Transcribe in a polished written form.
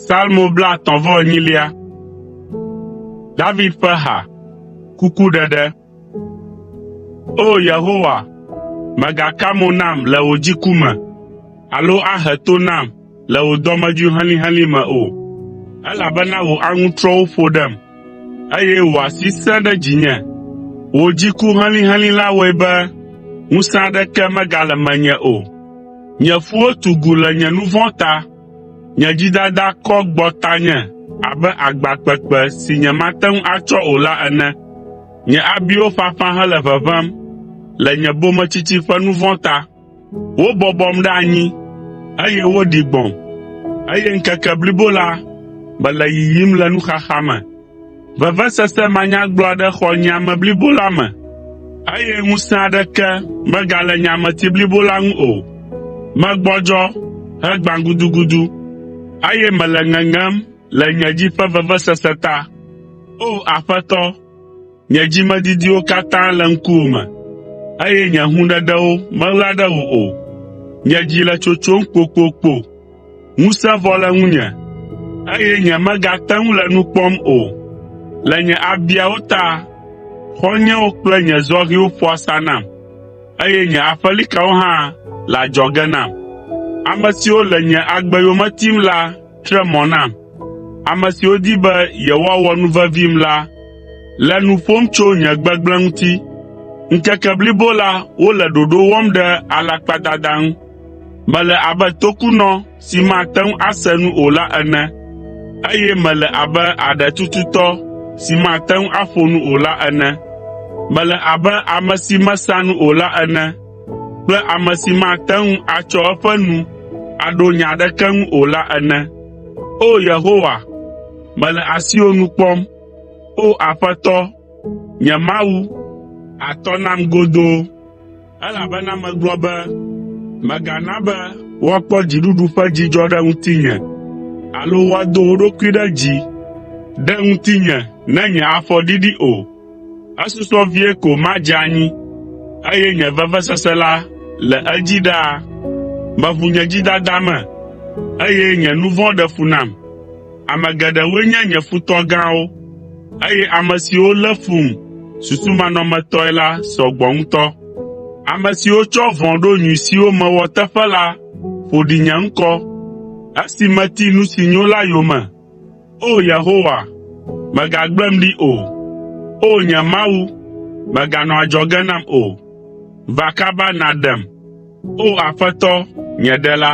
Salmo bla tonvo nyilia. David ƒe ha. Kuku ɖeɖe. O Yehowa, mègaka mo nam le wò dziku me, alo ahe to nam le wò dɔmedzoe helĩhelĩ me o, elabena wò aŋutrɔwo ƒo ɖem, eye wò asi sẽ ɖe dzinye. Wò dziku helĩhelĩ la wɔe be ŋusẽ aɖeke megale menye o. Nye ƒuwo tugu le nye nu vɔ̃ ta, nye dzidada kɔ gbɔ tanye abe agbakpekpe si nyemate ŋu atsɔ o la ene. Nye abiwo ƒaƒã hele ʋeʋẽm le nye bometsitsi ƒe nu vɔ̃ ta. Wobɔbɔm ɖe anyi, eye woɖi gbɔm, eye ŋkeke blibo la, mele yiyim le nuxaxa me. Vevesese manyagblɔ aɖe xɔ nye ame blibo la me, eye ŋusẽ aɖeke megale nye ameti blibo la ŋu o. Megbɔdzɔ hegbã gudugudu, eye mele ŋeŋem le nye dzi ƒe vevesese ta. O Aƒetɔ, nye dzimedidiwo katã le ŋkuwòme, eye nye hũɖeɖewo meɣla ɖe wò o. Nye dzi le tsotsom kpokpokpo, ŋusẽ vɔ le ŋunye, eye nye megate ŋu le nu kpɔm o. Le nye abiawo ta, xɔ̃nyewo kple nye zɔhĩwo ƒo asa nam, eye nye aƒelikawo hã le adzɔge nam. Ame siwo le nye agbe yome tim la tre mɔ nam. Ame siwo di be yewoawɔ nu vevim la le nu ƒom tso nye gbegblẽ ŋuti. Ŋkeke blibo la wole ɖoɖo wɔm ɖe alakpadada ŋu. Mele abe tokunɔ si mate ŋu ase nu o la ene, eye mele abe aɖetututɔ si mate ŋu aƒo nu o la ene. Mele abe ame si mesea nu o la ene, kple ame si mate ŋu atsɔ eƒe nu aɖo nya aɖeke ŋu o la ene. O Yehowa, mele asiwò nu kpɔm. O Aƒetɔ, nye Mawu, atɔ nam godoo, elabena megblɔ be, megana be woakpɔ dziɖuɖu ƒe dzidzɔ ɖe ŋutinye, alo woado wo ɖokui ɖe dzi ɖe ŋutinye ne nye afɔ ɖiɖi o. Esusɔ vie ko madze anyi, eye nye vevesese la le edzi ɖaa. Meʋu nye dzidada me, eye nye nu vɔ̃ ɖe fu nam. Ame geɖewoe nye nye futɔ gãwo, eye ame siwo lé fum susumanɔmetɔe la sɔ gbɔ ŋutɔ. Ame siwo tsɔ vɔ̃ ɖo nyui siwo mewɔ teƒe la ƒo ɖi nye ŋkɔ, esi meti nu si nyo la yome. O Yehowa, megagblẽm ɖi o. O nye Mawu, meganɔ adzɔge nam o. Va kaba nàɖem, O Aƒetɔ, nye Ɖela.